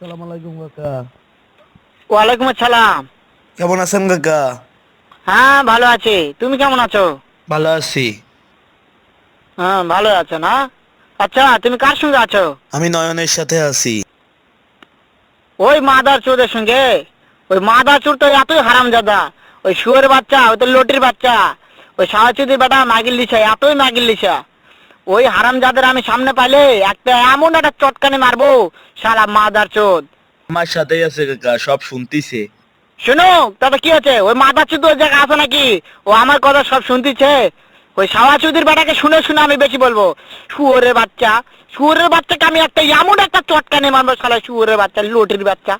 আসসালামু আলাইকুম কাকা। ওয়ালাইকুম আসসালাম। কেমন আছেন কাকা? হ্যাঁ ভালো আছি, তুমি কেমন আছো? ভালো আছি। হ্যাঁ ভালো আছো না? আচ্ছা তুমি কার সঙ্গে আছো? আমি নয়নের সাথে আছি। ওই মাদার চোরের সঙ্গে? ওই মাদার চোর তো এতই হারামজাদা, ওই শুয়োর বাচ্চা, ওই তো লটির বাচ্চা, ওই সাহাচুদির বেটা মাগিল লিসা, এতই মাগিল লিসা। ওই হারামজাদের আমি সামনে পাইলে একটা এমন একটা চটকানি মারবো, শালা মাদার চোদ। আমার সাথেই আছে কাকা, সব শুনতিছে। শোনো, তবে কি আছে, ওই মাদার চোদ ওই জায়গায় আছে নাকি? ও আমার কথা সব শুনতিছে। ওই সাওয়াচুদির বেটাকে শুনে শুনে আমি বেশি বলবো। শুয়োরের বাচ্চা, শুয়োরের বাচ্চাকে আমি একটা এমন একটা চটকানি মারবো, শালা শুয়োরের বাচ্চা, লটির বাচ্চা।